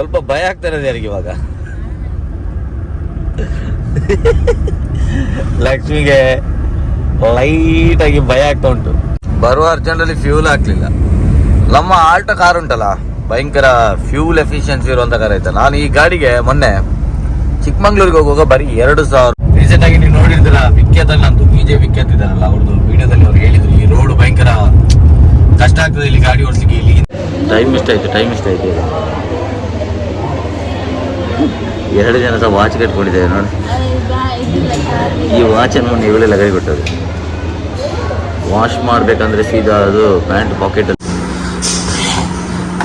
ಸ್ವಲ್ಪ ಭಯ ಆಗ್ತಾ ಇರೋದು ಯಾರಿಗೆ ಇವಾಗ? ಲಕ್ಷ್ಮಿಗೆ ಲೈಟ್ ಆಗಿ ಭಯ ಆಗ್ತಾ ಉಂಟು. ಬರುವ ಅರ್ಜೆಂಟಲ್ಲಿ ಫ್ಯೂಲ್ ಹಾಕ್ಲಿಲ್ಲ. ನಮ್ಮ ಆಲ್ಟೋ ಕಾರ್ ಉಂಟಲ್ಲ, ಭಯಂಕರ ಫ್ಯೂಲ್ ಎಫಿಷಿಯನ್ಸಿ ಇರುವಂತ ಕಾರ್ ಆಯ್ತಾ. ನಾನು ಈ ಗಾಡಿಗೆ ಮೊನ್ನೆ ಚಿಕ್ಕಮಂಗ್ಳೂರಿಗೆ ಹೋಗುವಾಗ ಬರೀ 2000. ರೀಸೆಂಟ್ ಆಗಿ ನೀವು ನೋಡಿದ್ರಲ್ಲ, ವಿಖ್ಯಾತಲ್ಲಿ ನಂದು BJ ವಿಖ್ಯಾತ್ ಇದ್ದಾರಲ್ಲ, ಅವ್ರದ್ದು ವಿಡಿಯೋದಲ್ಲಿ ಅವ್ರು ಹೇಳಿದ್ರು ಈ ರೋಡ್ ಭಯಂಕರ ಕಷ್ಟ ಆಗ್ತದೆ ಇಲ್ಲಿ ಗಾಡಿ ಓಡಿಸ್ಲಿಕ್ಕೆ. ಇಲ್ಲಿ ಟೈಮ್ ಇಷ್ಟ ಆಯ್ತು. 2 ಜನ ಸಹ ವಾಚ್ ಕಟ್ಕೊಂಡಿದ್ದೇವೆ ನೋಡಿ. ಈ ವಾಚನ್ನು ಮೊನ್ನೆ ಇವಳೆಲ್ಲ ಕೈ ಕೊಟ್ಟರು. ವಾಶ್ ಮಾಡಬೇಕಂದ್ರೆ ಸೀದಾ ಅದು ಪ್ಯಾಂಟ್ ಪಾಕೆಟಲ್ಲಿ.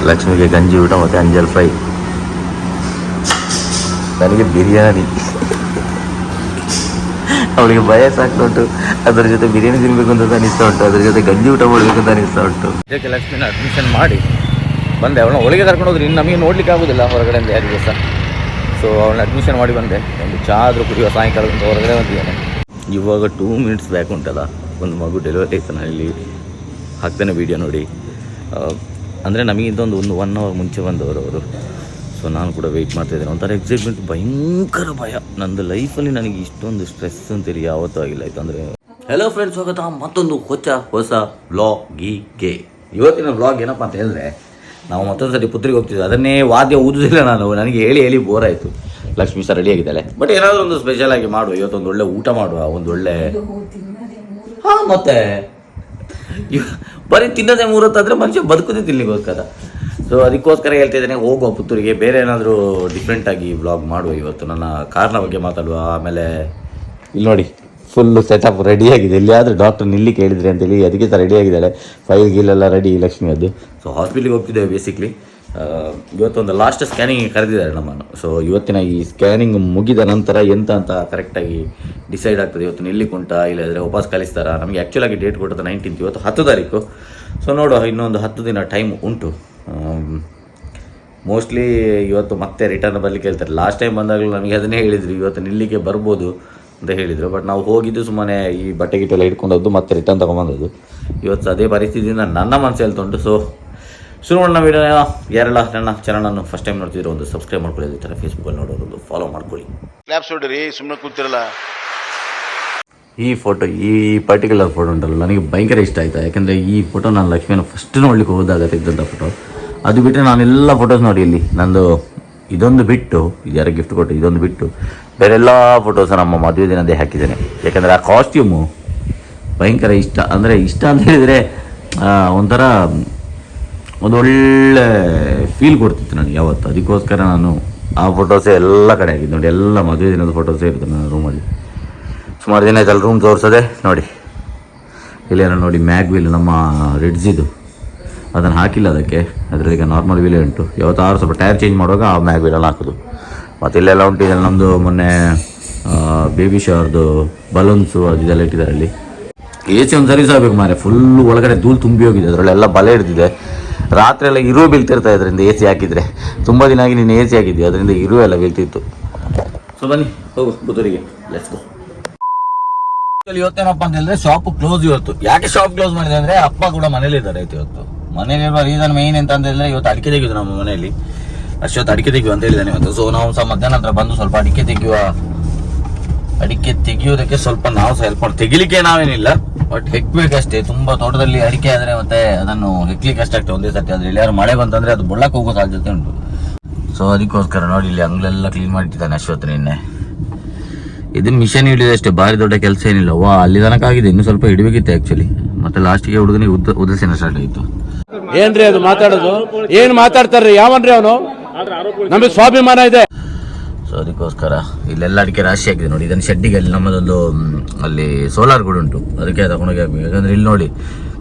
ಲಕ್ಷ್ಮಿಗೆ ಗಂಜಿ ಊಟ ಮತ್ತು ಅಂಜಲ್ ಫ್ರೈ. ನನಗೆ ಬಿರಿಯಾನಿ. ಅವಳಿಗೆ ಭಯ ಸಾಕ್ತಾ ಉಂಟು. ಅದ್ರ ಜೊತೆ ಬಿರಿಯಾನಿ ತಿನ್ಬೇಕು ಅಂತ ಅನಿಸ್ತಾ ಉಂಟು, ಅದ್ರ ಜೊತೆ ಗಂಜಿ ಊಟ ಮಾಡಬೇಕು ಅಂತ ಅನಿಸ್ತಾ ಉಂಟು. ಇದಕ್ಕೆ ಲಕ್ಷ್ಮಿನ ಅಡ್ಮಿಷನ್ ಮಾಡಿ ಬಂದೆ. ಅವಳನ್ನ ಒಳಗೆ ಕರ್ಕೊಂಡು ಹೋದ್ರೆ ಇನ್ನು ನಮಗೆ ನೋಡ್ಲಿಕ್ಕೆ ಆಗೋದಿಲ್ಲ ಹೊರಗಡೆಯಿಂದ ಯಾರಿಗೆ ಸಹ. ಸೊ ಅವಳನ್ನ ಅಡ್ಮಿಷನ್ ಮಾಡಿ ಬಂದೆ. ಒಂದು ಚಾ ಆದರೂ ಕುಡಿಯುವ ಸಾಯಂಕಾಲದಿಂದ ಹೊರಗಡೆ ಬಂದಿದ್ದಾನೆ. ಇವಾಗ 2 ಮಿನಿಟ್ಸ್ ಬ್ಯಾಕ್ ಉಂಟಲ್ಲ, ಒಂದು ಮಗು ಡೆಲಿವರಿ ಆಯ್ತು. ನಾನು ಇಲ್ಲಿ ಹಾಕ್ತೇನೆ ವೀಡಿಯೋ ನೋಡಿ. ಅಂದರೆ ನಮಗಿಂತ ಒಂದು 1 ಅವರ್ ಮುಂಚೆ ಬಂದವರು ಅವರು. ಸೊ ನಾನು ಕೂಡ ವೆಯ್ಟ್ ಮಾಡ್ತಾಯಿದ್ದೇನೆ. ಒಂಥರ ಎಕ್ಸೈಟ್ಮೆಂಟ್, ಭಯಂಕರ ಭಯ. ನಂದು ಲೈಫಲ್ಲಿ ನನಗೆ ಇಷ್ಟೊಂದು ಸ್ಟ್ರೆಸ್ ಅಂತೇಳಿ ಯಾವತ್ತೂ ಆಗಿಲ್ಲ. ಆಯಿತು ಅಂದರೆ ಹೆಲೋ ಫ್ರೆಂಡ್ಸ್, ಸ್ವಾಗತ ಮತ್ತೊಂದು ಹೊಸ ವ್ಲಾಗಿಗೆ. ಇವತ್ತಿನ ವ್ಲಾಗ್ ಏನಪ್ಪ ಅಂತ ಹೇಳಿದ್ರೆ, ನಾವು ಮತ್ತೊಂದು ಸರಿ ಪುತ್ರಿಗೆ ಹೋಗ್ತಿದ್ವಿ. ಅದನ್ನೇ ವಾದ್ಯ ಊದುದಿಲ್ಲ ನಾನು, ನನಗೆ ಹೇಳಿ ಬೋರ್ ಆಯಿತು. ಲಕ್ಷ್ಮೀ ಸಹ ರೆಡಿ ಆಗಿದ್ದಾಳೆ. ಬಟ್ ಏನಾದರೂ ಒಂದು ಸ್ಪೆಷಲ್ ಆಗಿ ಮಾಡುವ, ಇವತ್ತೊಂದು ಒಳ್ಳೆ ಊಟ ಮಾಡುವ, ಒಂದು ಒಳ್ಳೆ. ಹಾಂ, ಮತ್ತೆ ಬರೀ ತಿನ್ನೋದೇ 3 ಹೊತ್ತಾದರೆ ಮನುಷ್ಯ ಬದುಕೋದೇ ತಿನ್ಲಿಕ್ಕೋಸ್ಕರ. ಸೊ ಅದಕ್ಕೋಸ್ಕರ ಹೇಳ್ತಿದ್ದೇನೆ, ಹೋಗುವ ಪುತ್ತೂರಿಗೆ. ಬೇರೆ ಏನಾದರೂ ಡಿಫ್ರೆಂಟಾಗಿ ವ್ಲಾಗ್ ಮಾಡುವ. ಇವತ್ತು ನನ್ನ ಕಾರ್ನ ಬಗ್ಗೆ ಮಾತಾಡುವ. ಆಮೇಲೆ ಇಲ್ಲಿ ನೋಡಿ, ಫುಲ್ಲು ಸೆಟಪ್ ರೆಡಿಯಾಗಿದೆ. ಎಲ್ಲಿಯಾದರೂ ಡಾಕ್ಟರ್ ನಿಲ್ಲಿಕ್ಕೆ ಹೇಳಿದ್ರಿ ಅಂತೇಳಿ ಅದಕ್ಕೆ ಸಹ ರೆಡಿಯಾಗಿದ್ದಾಳೆ. ಫೈಲ್ ಗೀಲೆಲ್ಲ ರೆಡಿ ಲಕ್ಷ್ಮಿ ಅದು. ಸೊ ಹಾಸ್ಪಿಟ್ಲಿಗೆ ಹೋಗ್ತಿದ್ದೇವೆ ಬೇಸಿಕ್ಲಿ. ಇವತ್ತೊಂದು ಲಾಸ್ಟ್ ಸ್ಕ್ಯಾನಿಂಗ್ ಕರೆದಿದ್ದಾರೆ ನಮ್ಮನ್ನು. ಸೊ ಇವತ್ತಿನ ಈ ಸ್ಕ್ಯಾನಿಂಗ್ ಮುಗಿದ ನಂತರ ಎಂತ ಅಂತ ಕರೆಕ್ಟಾಗಿ ಡಿಸೈಡ್ ಆಗ್ತದೆ. ಇವತ್ತು ನಿಲ್ಲಿಕ್ಕೆ ಉಂಟಾ, ಇಲ್ಲದ್ರೆ ವಾಪಸ್ ಕಳಿಸ್ತಾರಾ. ನಮಗೆ ಆ್ಯಕ್ಚುಲಾಗಿ ಡೇಟ್ ಕೊಟ್ಟದ್ದು 19th, ಇವತ್ತು 10 ತಾರೀಕು. ಸೊ ನೋಡುವ, ಇನ್ನೊಂದು 10 ದಿನ ಟೈಮ್ ಉಂಟು. ಮೋಸ್ಟ್ಲಿ ಇವತ್ತು ಮತ್ತೆ ರಿಟರ್ನ್ ಬರಲಿಕ್ಕೆ ಹೇಳ್ತಾರೆ. ಲಾಸ್ಟ್ ಟೈಮ್ ಬಂದಾಗಲೂ ನಮಗೆ ಅದನ್ನೇ ಹೇಳಿದರು, ಇವತ್ತು ನಿಲ್ಲಿಕ್ಕೆ ಬರ್ಬೋದು ಅಂತ ಹೇಳಿದರು. ಬಟ್ ನಾವು ಹೋಗಿದ್ದು ಸುಮ್ಮನೆ ಈ ಬಟ್ಟೆ ಗಿಟ್ಟೆಲ್ಲ ಹಿಡ್ಕೊಂಡದ್ದು ಮತ್ತೆ ರಿಟರ್ನ್ ತೊಗೊಂಬಂದದ್ದು. ಇವತ್ತು ಅದೇ ಪರಿಸ್ಥಿತಿಯಿಂದ ನನ್ನ ಮನಸ್ಸು ಹೇಳ್ತುಂಟು. ಸೊ ಶುರು ಮಾಡೋಣ ವೀಡಿಯೋ. ಯಾರೆಲ್ಲ ನನ್ನ ಚಾನಲನ್ನು ಫಸ್ಟ್ ಟೈಮ್ ನೋಡ್ತಿದ್ರು ಒಂದು ಸಬ್ಸ್ಕ್ರೈಬ್ ಮಾಡ್ಕೊಳ್ಳಿ. ಈ ಥರ ಫೇಸ್ಬುಕ್ಕಲ್ಲಿ ನೋಡೋದು ಫಾಲೋ ಮಾಡ್ಕೊಳ್ಳಿ. ಕ್ಲಾಪ್ಸ್ ಹೊಡಿರಿ, ಸುಮ್ಮನೆ ಕೂತಿರಲ್ಲ. ಈ ಫೋಟೋ, ಈ ಪರ್ಟಿಕ್ಯುಲರ್ ಫೋಟೋ ಉಂಟಲ್ಲ, ನನಗೆ ಭಯಂಕರ ಇಷ್ಟ ಆಯಿತಾ. ಯಾಕೆಂದರೆ ಈ ಫೋಟೋ ನಾನು ಲಕ್ಷ್ಮಿಯನ್ನು ಫಸ್ಟ್ ನೋಡ್ಲಿಕ್ಕೆ ಹೋದಾಗ ತೆಗೆದಂಥ ಫೋಟೋ. ಅದು ಬಿಟ್ಟರೆ ನಾನೆಲ್ಲ ಫೋಟೋಸ್ ನೋಡಿ ಇಲ್ಲಿ ನಂದು ಇದೊಂದು ಬಿಟ್ಟು, ಇದು ಯಾರು ಗಿಫ್ಟ್ ಕೊಟ್ಟು ಇದೊಂದು ಬಿಟ್ಟು ಬೇರೆಲ್ಲ ಫೋಟೋಸ ನಮ್ಮ ಮದುವೆ ದಿನದೇ ಹಾಕಿದ್ದೇನೆ. ಯಾಕೆಂದರೆ ಆ ಕಾಸ್ಟ್ಯೂಮು ಭಯಂಕರ ಇಷ್ಟ. ಅಂದರೆ ಇಷ್ಟ ಅಂತ ಹೇಳಿದರೆ ಒಂಥರ ಒಂದು ಒಳ್ಳೆ ಫೀಲ್ ಕೊಡ್ತಿತ್ತು ನನಗೆ ಯಾವತ್ತು. ಅದಕ್ಕೋಸ್ಕರ ನಾನು ಆ ಫೋಟೋಸೇ ಎಲ್ಲ ಕಡೆ ಆಗಿದ್ದು ನೋಡಿ. ಎಲ್ಲ ಮದುವೆ ದಿನದ ಫೋಟೋಸೇ ಇರುತ್ತೆ ನನ್ನ ರೂಮಲ್ಲಿ. ಸುಮಾರು ದಿನ ಆಯ್ತಲ್ಲ ರೂಮ್ ತೋರಿಸೋದೆ. ನೋಡಿ ಇಲ್ಲೇನೋ ನೋಡಿ, ಮ್ಯಾಗ್ ವೀಲ್ ನಮ್ಮ ರಿಡ್ಜಿದು, ಅದನ್ನು ಹಾಕಿಲ್ಲ ಅದಕ್ಕೆ. ಅದರಲ್ಲಿ ಈಗ ನಾರ್ಮಲ್ ವೀಲೇ ಉಂಟು. ಯಾವತ್ತಾರು ಸ್ವಲ್ಪ ಟೈರ್ ಚೇಂಜ್ ಮಾಡುವಾಗ ಆ ಮ್ಯಾಗ್ ವೀಲಲ್ಲಿ ಹಾಕೋದು. ಮತ್ತು ಇಲ್ಲೆಲ್ಲ ಉಂಟು. ಇದೆಲ್ಲ ನಮ್ಮದು ಮೊನ್ನೆ ಬೇಬಿ ಶವರ್ದು ಬಲೂನ್ಸು ಅದು ಇದೆಲ್ಲ ಇಟ್ಟಿದ್ದಾರೆ ಅಲ್ಲಿ. AC ಒಂದು ಸರ್ವಿಸ್ ಆಗಬೇಕು ಮಾರೆ. ಫುಲ್ಲು ಒಳಗಡೆ ಧೂಳು ತುಂಬಿ ಹೋಗಿದೆ. ಅದರಲ್ಲೆಲ್ಲ ಬಲೆ ಹಿಡ್ದಿದೆ. ರಾತ್ರಿ ಎಲ್ಲ ಇರುವೆ ಬೀಳ್ತಿರ್ತಾ ಇದರಿಂದ AC ಹಾಕಿದರೆ. ತುಂಬ ದಿನ ಆಗಿ ನೀನು AC ಹಾಕಿದ್ವಿ, ಅದರಿಂದ ಇರುವೆ ಎಲ್ಲ ಬೀಳ್ತಿತ್ತು. ಸೊ ಬನ್ನಿ ಹೋಗು ಪುತ್ತೂರಿಗೆ, ಲೆಟ್ಸ್ ಗೋ. ಇವತ್ತೇನಪ್ಪ ಅಂತ ಹೇಳಿದ್ರೆ ಶಾಪ್ ಕ್ಲೋಸ್ ಇವತ್ತು. ಯಾಕೆ ಶಾಪ್ ಕ್ಲೋಸ್ ಮಾಡಿದೆ ಅಂದರೆ, ಅಪ್ಪ ಕೂಡ ಮನೇಲಿದ್ದಾರೆ ಆಯ್ತು ಇವತ್ತು. ಮನೇಲಿರುವ ರೀಸನ್ ಮೇನ್ ಎಂತ ಅಂತ ಹೇಳಿದ್ರೆ, ಇವತ್ತು ಅಡಿಕೆ ತೆಗೆದು ನಮ್ಮ ಮನೆಯಲ್ಲಿ ಅಷ್ಟೊತ್ತು ಅಡಿಕೆ ತೆಗೆಯುವ ಅಂತ ಹೇಳಿದ್ದಾನೆ ಇವತ್ತು. ಸೊ ನಾವು ಸಹ ಮಧ್ಯಾಹ್ನ ನಂತರ ಬಂದು ಸ್ವಲ್ಪ ಅಡಿಕೆ ತೆಗೆಯೋದಕ್ಕೆ ಸ್ವಲ್ಪ ನಾವು ಸಹ ಹೆಲ್ಪ್ ಮಾಡಿ. ತೆಗಿಲಿಕ್ಕೆ ನಾವೇನಿಲ್ಲ, ಬಟ್ ಹೆಕ್ಬೇಕಷ್ಟೇ. ತುಂಬ ತೋಟದಲ್ಲಿ ಅಡಿಕೆ ಆದರೆ ಮತ್ತೆ ಅದನ್ನು ಹೆಕ್ಲಿಕ್ಕೆ ಅಷ್ಟಾಗ್ತದೆ ಒಂದೇ ಸರ್ತಿ. ಆದರೆ ಎಲ್ಲಿಯಾರು ಮಳೆ ಬಂತಂದರೆ ಅದು ಬೊಳ್ಳಕ್ಕೆ ಹೋಗೋ ಸಾಧ್ಯತೆ ಉಂಟು. ಸೊ ಅದಕ್ಕೋಸ್ಕರ ನೋಡಿ ಇಲ್ಲಿ ಅಂಗಲೆಲ್ಲ ಕ್ಲೀನ್ ಮಾಡಿಟ್ಟಿದ್ದಾನೆ ಅಶ್ವತ್ ನಿನ್ನೆ. ಇದನ್ನು ಮಿಷನ್ ಹಿಡಿದೆ ಅಷ್ಟೇ, ಭಾರಿ ದೊಡ್ಡ ಕೆಲಸ ಏನಿಲ್ಲ. ಅಲ್ಲಿ ತನಕ ಆಗಿದೆ, ಇನ್ನು ಸ್ವಲ್ಪ ಹಿಡಬೇಕಿತ್ತು ಆ್ಯಕ್ಚುಲಿ. ಮತ್ತೆ ಲಾಸ್ಟಿಗೆ ಹುಡುಗನಿಗೆ ಉದರ್ಸನ ಸ್ಟಾರ್ಟ್ ಆಯಿತು. ಏನ್ರಿ ಅದು ಮಾತಾಡೋದು? ಏನ್ ಮಾತಾಡ್ತಾರ್ರಿ? ಯಾವನ್ರಿ ಅವನು? ನಮಗೆ ಸ್ವಾಭಿಮಾನ ಇದೆ. ಸೊ ಅದಕ್ಕೋಸ್ಕರ ಇಲ್ಲೆಲ್ಲ ಅಡಿಕೆ ರಾಶಿ ಆಗಿದೆ ನೋಡಿ. ಇದನ್ನು ಶೆಡ್ಡಿಗೆ ಅಲ್ಲಿ ನಮ್ಮದೊಂದು ಅಲ್ಲಿ ಸೋಲಾರ್ ಕೂಡ ಉಂಟು, ಅದಕ್ಕೆ ತಗೊಂಡೋಗಿ ಹಾಕಬೇಕು. ಯಾಕಂದರೆ ಇಲ್ಲಿ ನೋಡಿ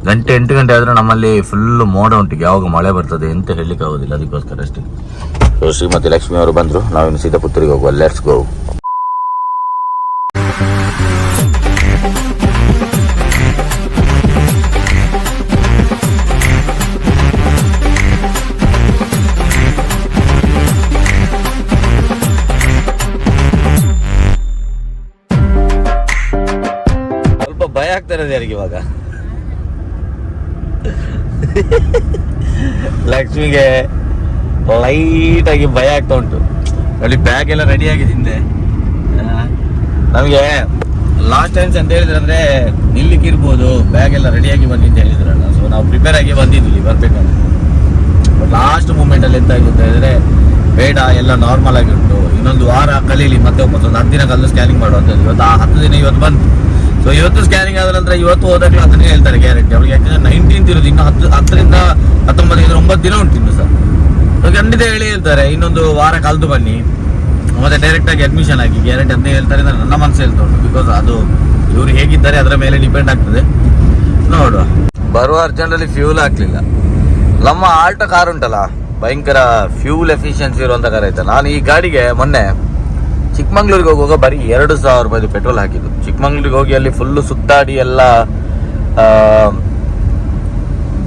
ಗಂಟೆ 8 ಗಂಟೆ ಆದರೆ ನಮ್ಮಲ್ಲಿ ಫುಲ್ಲು ಮೋಡ ಉಂಟು. ಯಾವಾಗ ಮಳೆ ಬರ್ತದೆ ಅಂತ ಹೇಳಲಿಕ್ಕೆ ಆಗೋದಿಲ್ಲ. ಅದಕ್ಕೋಸ್ಕರ ಅಷ್ಟೇ. ಸೊ ಶ್ರೀಮತಿ ಲಕ್ಷ್ಮಿ ಅವರು ಬಂದರು. ನಾವಿನ್ನು ಸೀದಾ ಪುತ್ತೂರಿಗೆ ಹೋಗುವ. Let's go. ಭಯ ಆಗ್ತಾ ಇರೋದು ಯಾರಿಗೆ ಇವಾಗ? ಲಕ್ಷ್ಮಿಗೆ ಲೈಟಾಗಿ ಭಯ ಆಗ್ತಾ ಉಂಟು. ಅಲ್ಲಿ ಬ್ಯಾಗ್ ಎಲ್ಲ ರೆಡಿ ಆಗಿದೆ ಹಿಂದೆ. ನಮಗೆ ಲಾಸ್ಟ್ ಟೈಮ್ಸ್ ಅಂತ ಹೇಳಿದ್ರೆ ಅಂದರೆ ನಿಲ್ಲಿಕ್ಕೆ ಇರ್ಬೋದು, ಬ್ಯಾಗ್ ಎಲ್ಲ ರೆಡಿಯಾಗಿ ಬಂದಿದ್ದು ಹೇಳಿದ್ರಲ್ಲ. ಸೊ ನಾವು ಪ್ರಿಪೇರ್ ಆಗಿ ಬಂದಿದ್ವಿ ಬರಬೇಕಂತ. ಲಾಸ್ಟ್ ಮೂಮೆಂಟಲ್ಲಿ ಎಂತ ಆಗಿದೆ ಅಂತ ಹೇಳಿದ್ರೆ, ಬೇಡ ಎಲ್ಲ ನಾರ್ಮಲ್ ಆಗಿ ಉಂಟು, ಇನ್ನೊಂದು ವಾರ ಕಲೀಲಿ, ಮತ್ತೆ ವಾಪಸ್ ಒಂದು 10 ದಿನ ಕಲ್ಲು ಸ್ಕ್ಯಾನಿಂಗ್ ಮಾಡುವಂಥದ್ದು. ಇವತ್ತು 10 ದಿನ ಇವತ್ತು ಬಂತು. ಸೊ ಇವತ್ತು ಸ್ಕ್ಯಾನಿಂಗ್ ಆದ ನಂತರ ಇವತ್ತು ಹೋದಾಗಲೂ ಅದನ್ನೇ ಹೇಳ್ತಾರೆ ಗ್ಯಾರಂಟಿ. ಅವ್ರಿಗೆ ಯಾಕಂದ್ರೆ 19th ಇರೋದು, ಇನ್ನು 10ರಿಂದ 19 9 ದಿನ ಉಂಟು ಇನ್ನು ಸರ್. ಸೊ ಖಂಡಿತ ಹೇಳ್ತಾರೆ ಇನ್ನೊಂದು ವಾರ ಕಲ್ತು ಬನ್ನಿ, ಮತ್ತೆ ಡೈರೆಕ್ಟಾಗಿ ಅಡ್ಮಿಷನ್ ಆಗಿ ಗ್ಯಾರಂಟಿ ಅಂತ ಹೇಳ್ತಾರೆ ಅಂತ ನನ್ನ ಮನಸ್ಸು ಹೇಳ್ತಾ ಉಂಟು. ಬಿಕಾಸ್ ಅದು ಇವರು ಹೇಗಿದ್ದಾರೆ ಅದರ ಮೇಲೆ ಡಿಪೆಂಡ್ ಆಗ್ತದೆ. ನೋಡುವ. ಬರುವ ಅರ್ಜೆಂಟಲ್ಲಿ ಫ್ಯೂಲ್ ಹಾಕ್ಲಿಲ್ಲ. ನಮ್ಮ ಆಲ್ಟೋ ಕಾರ್ ಉಂಟಲ್ಲ, ಭಯಂಕರ ಫ್ಯೂಲ್ ಎಫಿಷಿಯನ್ಸಿ ಇರುವಂಥ ಕಾರ್ ಆಯ್ತಾ. ನಾನು ಈ ಗಾಡಿಗೆ ಮೊನ್ನೆ ಚಿಕ್ಕಮಂಗ್ಳೂರಿಗೆ ಹೋಗುವಾಗ ಬರೀ 2,000 ರೂಪಾಯಿದು ಪೆಟ್ರೋಲ್ ಹಾಕಿದ್ದು. ಚಿಕ್ಕಮಂಗ್ಳೂರಿಗೆ ಹೋಗಿ ಅಲ್ಲಿ ಫುಲ್ಲು ಸುತ್ತಾಡಿ ಎಲ್ಲ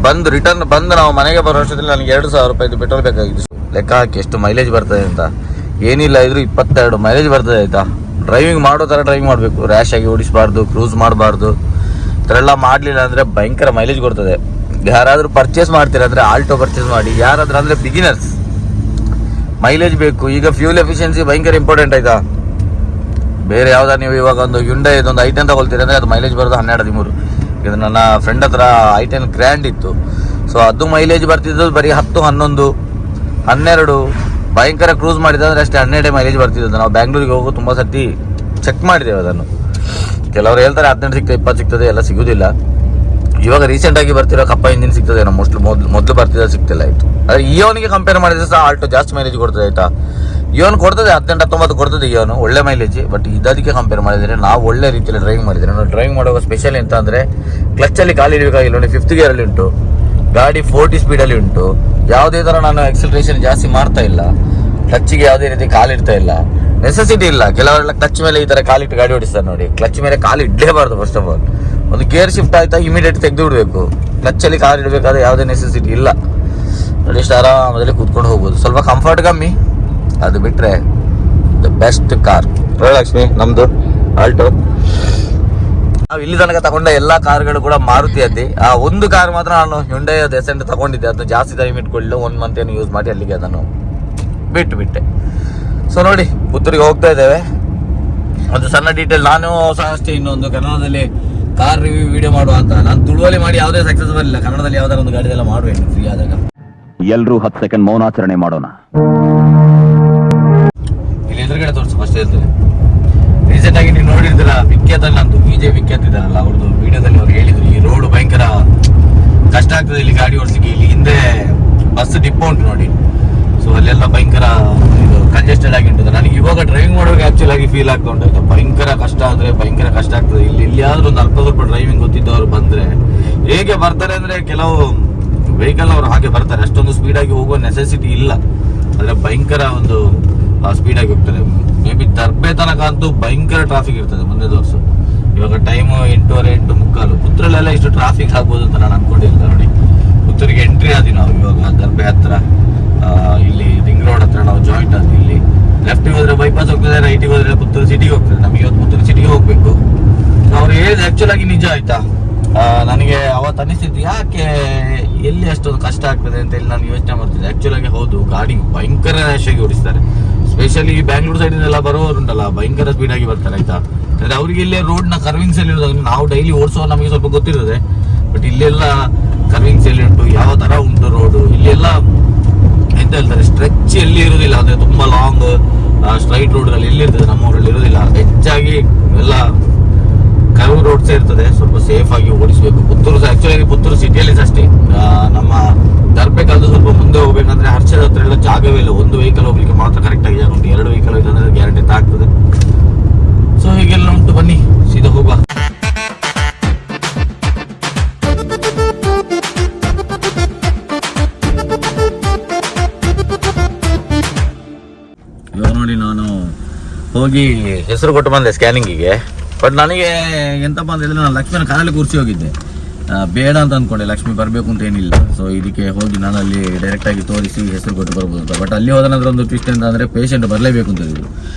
ಬಂದು ರಿಟರ್ನ್ ಬಂದು ನಾವು ಮನೆಗೆ ಬರೋ ವರ್ಷದಲ್ಲಿ ನನಗೆ 2,000 ರೂಪಾಯಿದು ಪೆಟ್ರೋಲ್ ಬೇಕಾಗಿದ್ದು. ಲೆಕ್ಕ ಹಾಕಿ ಎಷ್ಟು ಮೈಲೇಜ್ ಬರ್ತದೆ ಅಂತ. ಏನಿಲ್ಲ ಇದ್ರು 22 ಮೈಲೇಜ್ ಬರ್ತದೆ ಆಯ್ತಾ. ಡ್ರೈವಿಂಗ್ ಮಾಡೋ ಥರ ಡ್ರೈವಿಂಗ್ ಮಾಡಬೇಕು, ರ್ಯಾಶ್ ಆಗಿ ಓಡಿಸಬಾರ್ದು, ಕ್ರೂಸ್ ಮಾಡಬಾರ್ದು. ಈ ಥರ ಎಲ್ಲ ಮಾಡಲಿಲ್ಲ ಅಂದರೆ ಭಯಂಕರ ಮೈಲೇಜ್ ಕೊಡ್ತದೆ. ಯಾರಾದರೂ ಪರ್ಚೇಸ್ ಮಾಡ್ತೀರಂದರೆ ಆಲ್ಟೋ ಪರ್ಚೇಸ್ ಮಾಡಿ. ಯಾರಾದ್ರೂ ಅಂದರೆ ಬಿಗಿನರ್ಸ್, ಮೈಲೇಜ್ ಬೇಕು. ಈಗ ಫ್ಯೂಲ್ ಎಫಿಷಿಯನ್ಸಿ ಭಯಂಕರ ಇಂಪಾರ್ಟೆಂಟ್ ಆಯ್ತಾ. ಬೇರೆ ಯಾವ್ದಾರು ನೀವು ಇವಾಗ ಒಂದು Hyundai ಇದೊಂದು i10 ತಗೊಳ್ತೀರಿ ಅಂದರೆ ಅದು ಮೈಲೇಜ್ ಬರೋದು 12-13. ಇದು ನನ್ನ ಫ್ರೆಂಡ್ ಹತ್ರ i10 ಗ್ರ್ಯಾಂಡ್ ಇತ್ತು. ಸೊ ಅದು ಮೈಲೇಜ್ ಬರ್ತಿದ್ದು ಬರೀ 10, 11, 12. ಭಯಂಕರ ಕ್ರೂಸ್ ಮಾಡಿದ್ರೆ ಅಷ್ಟೇ 12 ಮೈಲೇಜ್ ಬರ್ತಿದ್ದು. ನಾವು ಬ್ಯಾಂಗ್ಳೂರಿಗೆ ಹೋಗೋ ತುಂಬ ಸರ್ತಿ ಚೆಕ್ ಮಾಡಿದ್ದೇವೆ ಅದನ್ನು. ಕೆಲವರು ಹೇಳ್ತಾರೆ 18 ಸಿಗ್ತದೆ, 20 ಸಿಗ್ತದೆ, ಎಲ್ಲ ಸಿಗೋದಿಲ್ಲ. ಇವಾಗ ರೀಸೆಂಟಾಗಿ ಬರ್ತಿರೋ ಕಪ್ಪ ಇಂಜಿನ್ ಸಿಗ್ತದೆ, ನಾವು ಮೊದಲು ಬರ್ತಿರೋ ಸಿಗ್ತಿಲ್ಲ ಆಯಿತು. ಆದರೆ ಇಯೋನಿಗೆ ಕಂಪೇರ್ ಮಾಡಿದ್ರೆ ಸಹ ಆಲ್ಟೋ ಜಾಸ್ತಿ ಮೈಲೇಜ್ ಕೊಡ್ತದೆ ಆಯಿತಾ. ಇಯೋನ್ ಕೊಡ್ತದೆ 18-19 ಕೊಡ್ತದೆ ಇಯೋನು, ಒಳ್ಳೆ ಮೈಲೇಜ್. ಬಟ್ ಇದಕ್ಕೆ ಕಂಪೇರ್ ಮಾಡಿದರೆ ನಾವು ಒಳ್ಳೆ ರೀತಿಯಲ್ಲಿ ಡ್ರೈವಿಂಗ್ ಮಾಡಿದರೆ, ನಾವು ಡ್ರೈವಿಂಗ್ ಮಾಡುವಾಗ ಸ್ಪೆಷಲ್ ಎಂತ ಅಂದರೆ ಕ್ಲಚ್ಚಲ್ಲಿ ಕಾಲು ಇಡಬೇಕಾಗಿಲ್ಲ. ನೋಡಿ 5th ಗೇರಲ್ಲಿ ಉಂಟು ಗಾಡಿ, 40 ಸ್ಪೀಡಲ್ಲಿ ಉಂಟು. ಯಾವುದೇ ಥರ ನಾನು ಎಕ್ಸಲ್ಟ್ರೇಷನ್ ಜಾಸ್ತಿ ಮಾಡ್ತಾ ಇಲ್ಲ, ಕ್ಲಚ್ಗೆ ಯಾವುದೇ ರೀತಿ ಕಾಲಿಡ್ತಾ ಇಲ್ಲ, ನೆಸೆಸಿಟಿ ಇಲ್ಲ. ಕೆಲವರೆಲ್ಲ ಕ್ಲಚ್ ಮೇಲೆ ಈ ಥರ ಕಾಲಿಟ್ಟು ಗಾಡಿ ಓಡಿಸ್ತಾರೆ ನೋಡಿ. ಕ್ಲಚ್ ಮೇಲೆ ಕಾಲು ಇಡಲೇಬಾರ್ದು. ಫಸ್ಟ್ ಆಫ್ ಆಲ್ ಒಂದು ಗೇರ್ ಶಿಫ್ಟ್ ಆಯ್ತಾ ಇಮಿಡಿಯೇಟ್ ತೆಗೆದು ಬಿಡಬೇಕು. ಕ್ಲಚ್ಚಲ್ಲಿ ಕಾಲು ಇಡಬೇಕಾದ್ರೆ ಯಾವುದೇ ನೆಸೆಸಿಟಿ ಇಲ್ಲ. ನೋಡಿ ಇಷ್ಟು ಆರಾಮದಲ್ಲಿ ಕೂತ್ಕೊಂಡು ಹೋಗ್ಬೋದು. ಸ್ವಲ್ಪ ಕಂಫರ್ಟ್ ಕಮ್ಮಿ, ಅದು ಬಿಟ್ಟರೆ ದ ಬೆಸ್ಟ್ ಕಾರ್ ಲಕ್ಷ್ಮಿ ನಮ್ಮದು ಆಲ್ಟೋ. ನಾವು ಇಲ್ಲಿ ತನಕ ತಗೊಂಡ ಎಲ್ಲ ಕಾರ್ಗಳು ಕೂಡ ಮಾರುತಿ ಅದ್ದಿ. ಆ ಒಂದು ಕಾರ್ ಮಾತ್ರ ನಾನು Hyundai Ascent ತಗೊಂಡಿದ್ದೆ. ಅದು ಜಾಸ್ತಿ ಟೈಮ್ ಇಟ್ಕೊಳ್ಳಿ 1 ಮಂತ್ ಏನು ಯೂಸ್ ಮಾಡಿ ಅಲ್ಲಿಗೆ ಅದನ್ನು ಬಿಟ್ಟೆ. ಸೊ ನೋಡಿ ಪುತ್ತೂರಿಗೆ ಹೋಗ್ತಾ ಇದ್ದೇವೆ. ಒಂದು ಸಣ್ಣ ಡೀಟೇಲ್, ನಾನು ಸಹ ಅಷ್ಟೇ ಇನ್ನೊಂದು ಕನ್ನಡದಲ್ಲಿ ಕಾರ್ ರಿವ್ಯೂ ವಿಡಿಯೋ ಮಾಡುವ ಅಂತ. ನಾನು ತುಳುವಲ್ಲಿ ಮಾಡಿ ಯಾವುದೇ ಸಕ್ಸಸ್ಫುಲ್ ಇಲ್ಲ. ಕನ್ನಡದಲ್ಲಿ ಯಾವ್ದಾರು ಒಂದು ಗಾಡಿದೆಲ್ಲ ಮಾಡುವೇನು ಫ್ರೀ ಆದಾಗ. ಎಲ್ಲರೂ 10 ಸೆಕೆಂಡ್ ಮೌನಾಚರಣೆ ಮಾಡೋಣ. ಇಲ್ಲಿ ಎದುರುಗಡೆ ತೋರಿಸು ಫಸ್ಟ್ ಹೇಳ್ತೇನೆ. ರೀಸೆಂಟ್ ಆಗಿ ನೀವು ನೋಡಿರ್ತೀರ ವಿಖ್ಯಾತಲ್ಲಿ ನಂದು ವಿಜಯ್ ವಿಖ್ಯಾತ್ ಇದ್ದಾರಲ್ಲ, ಅವ್ರದ್ದು ವಿಡಿಯೋದಲ್ಲಿ ಅವ್ರು ಹೇಳಿದ್ರು ಈ ರೋಡ್ ಭಯಂಕರ ಕಷ್ಟ ಆಗ್ತದೆ ಇಲ್ಲಿ ಗಾಡಿ ಓಡಿಸಿಕೆ. ಇಲ್ಲಿ ಹಿಂದೆ ಬಸ್ ಡಿಪೋ ಉಂಟು ನೋಡಿ. ಸೊ ಅಲ್ಲೆಲ್ಲ ಭಯಂಕರ ಇದು ಕಂಜೆಸ್ಟೆಡ್ ಆಗಿ ಉಂಟು. ನನಗೆ ಇವಾಗ ಡ್ರೈವಿಂಗ್ ಮಾಡುವಾಗ ಆಕ್ಚುಲ್ ಆಗಿ ಫೀಲ್ ಆಗ್ತಾ ಉಂಟು. ಭಯಂಕರ ಕಷ್ಟ ಆದರೆ ಭಯಂಕರ ಕಷ್ಟ ಆಗ್ತದೆ. ಇಲ್ಲಿ ಯಾವ್ದಾದ್ರು ಒಂದು ಅಲ್ಪ ಸ್ವಲ್ಪ ಡ್ರೈವಿಂಗ್ ಗೊತ್ತಿದ್ದವ್ರು ಬಂದ್ರೆ ಹೇಗೆ ಬರ್ತಾರೆ ಅಂದ್ರೆ, ಕೆಲವು ವೆಹಿಕಲ್ ಅವರು ಹಾಗೆ ಬರ್ತಾರೆ, ಅಷ್ಟೊಂದು ಸ್ಪೀಡಾಗಿ ಹೋಗುವ ನೆಸೆಸಿಟಿ ಇಲ್ಲ. ಆದರೆ ಭಯಂಕರ ಒಂದು ಸ್ಪೀಡಾಗಿ ಹೋಗ್ತಾರೆ. ಮೇ ಬಿ ದರ್ಬೆ ತನಕ ಅಂತೂ ಭಯಂಕರ ಟ್ರಾಫಿಕ್ ಇರ್ತದೆ ಮುಂದೆ ತೋರಿಸು. ಇವಾಗ ಟೈಮು 8:15, 8:45. ಪುತ್ತೂರಲ್ಲೆಲ್ಲ ಇಷ್ಟು ಟ್ರಾಫಿಕ್ ಆಗ್ಬೋದು ಅಂತ ನಾನು ಅನ್ಕೊಂಡಿಲ್ಲ. ನೋಡಿ ಪುತ್ತೂರಿಗೆ ಎಂಟ್ರಿ ಆದ್ವಿ ನಾವು ಇವಾಗ ದರ್ಬೆ ಹತ್ರ. ಇಲ್ಲಿ ರಿಂಗ್ ರೋಡ್ ಹತ್ರ ನಾವು ಜಾಯಿಂಟ್ ಆದ್ವಿ. ಇಲ್ಲಿ ಲೆಫ್ಟಿಗೆ ಹೋದ್ರೆ ಬೈಪಾಸ್ ಹೋಗ್ತದೆ, ರೈಟಿಗೆ ಹೋದ್ರೆ ಪುತ್ತೂರು ಸಿಟಿಗೆ ಹೋಗ್ತದೆ. ನಮಗೆ ಇವತ್ತು ಪುತ್ತೂರು ಸಿಟಿಗೆ ಹೋಗ್ಬೇಕು. ಅವ್ರು ಹೇಳಿದ ಆಕ್ಚುಲ್ ಆಗಿ ನಿಜ ಆಯ್ತಾ. ನನಗೆ ಅವತ್ತು ಅನಿಸ್ತಿತ್ತು ಯಾಕೆ ಎಲ್ಲಿ ಅಷ್ಟೊಂದು ಕಷ್ಟ ಆಗ್ತದೆ ಅಂತ ಹೇಳಿ ನಾನು ಯೋಚನೆ ಮಾಡ್ತಿದ್ದೆ. ಆಕ್ಚುಲ್ ಆಗಿ ಹೌದು, ಗಾಡಿ ಭಯಂಕರ ರ್ಯಾಶ್ ಆಗಿ ಓಡಿಸ್ತಾರೆ. ಸ್ಪೆಷಲಿ ಬ್ಯಾಂಗ್ಳೂರ್ ಸೈಡಿಂದೆಲ್ಲ ಬರೋರುಂಟಲ್ಲ ಭಯಂಕರ ಸ್ಪೀಡ್ ಆಗಿ ಬರ್ತಾರೆ ಆಯ್ತಾ. ಅಂದ್ರೆ ಅವ್ರಿಗೆ ಇಲ್ಲೇ ರೋಡ್ ನ ಕರ್ವಿಂಗ್ಸ್ ಅಲ್ಲಿ ಇರೋದು ನಾವು ಡೈಲಿ ಓಡಿಸೋ ನಮಗೆ ಸ್ವಲ್ಪ ಗೊತ್ತಿರ್ತದೆ. ಬಟ್ ಇಲ್ಲೆಲ್ಲ ಕರ್ವಿಂಗ್ಸ್ ಎಲ್ಲಿ ಉಂಟು, ಯಾವ ತರ ಉಂಟು ರೋಡು, ಇಲ್ಲೆಲ್ಲ ಎಂತ ಹೇಳ್ತಾರೆ ಸ್ಟ್ರೆಚ್ ಎಲ್ಲಿ ಇರುವುದಿಲ್ಲ. ಅಂದ್ರೆ ತುಂಬಾ ಲಾಂಗ್ ಸ್ಟ್ರೈಟ್ ರೋಡ್ ಅಲ್ಲಿ ಎಲ್ಲಿರ್ತದೆ, ನಮ್ಮೂರಲ್ಲಿ ಇರುವುದಿಲ್ಲ. ಹೆಚ್ಚಾಗಿ ಎಲ್ಲ ಕರ್ವ್ ರೋಡ್ಸ್ ಇರ್ತದೆ. ಸ್ವಲ್ಪ ಸೇಫ್ ಆಗಿ ಓಡಿಸಬೇಕು. ಪುತ್ತೂರು ಆಕ್ಚುಲಿ ಪುತ್ತೂರು ಸಿಟಿಯಲ್ಲಿ ಅಷ್ಟೇ. ನಮ್ಮ ದರ್ಬೇಕಾದ್ರೆ ಸ್ವಲ್ಪ ಮುಂದೆ ಹೋಗ್ಬೇಕಂದ್ರೆ ಹರ್ಷದ ಹತ್ರ ಎಲ್ಲ ಜಾಗವೇ ಇಲ್ಲ. ಒಂದು ವೆಹಿಕಲ್ ಹೋಗ್ಲಿಕ್ಕೆ ಮಾತ್ರ ಕರೆಕ್ಟ್ ಆಗಿ ಜಾಗ ಉಂಟು. 2 ವೆಹಿಕಲ್ ಹೋಯ್ತಂದ್ರೆ ಗ್ಯಾರಂಟಿ ಆಗ್ತದೆ. ಸೊ ಹೀಗೆಲ್ಲ ಉಂಟು. ಬನ್ನಿ ಸೀದಾ ಹೋಗುವ. ಇವಾಗ ನೋಡಿ ನಾನು ಹೋಗಿ ಹೆಸರು ಕೊಟ್ಟು ಬಂದೆ ಸ್ಕ್ಯಾನಿಂಗಿಗೆ. ಬಟ್ ನನಗೆ ಎಂತಪ್ಪ ಅಂತ ಹೇಳಿದ್ರೆ, ನಾನು ಲಕ್ಷ್ಮಿನ ಕಾರಲ್ಲಿ ಕೂರಿಸಿ ಹೋಗಿದ್ದೆ. ಬೇಡ ಅಂತ ಅಂದ್ಕೊಂಡೆ, ಲಕ್ಷ್ಮಿ ಬರಬೇಕು ಅಂತ ಏನಿಲ್ಲ. ಸೊ ಇದಕ್ಕೆ ಹೋಗಿ ನಾನು ಅಲ್ಲಿ ಡೈರೆಕ್ಟಾಗಿ ತೋರಿಸಿ ಹೆಸರು ಕೊಟ್ಟು ಬರ್ಬೋದು ಅಂತ. ಬಟ್ ಅಲ್ಲಿ ಹೋದ ನಂತರ ಒಂದು ಟ್ವಿಸ್ಟ್ ಅಂತ ಅಂದರೆ ಪೇಷಂಟ್ ಬರಲೇಬೇಕು ಅಂತ ಹೇಳಿದ್ರು.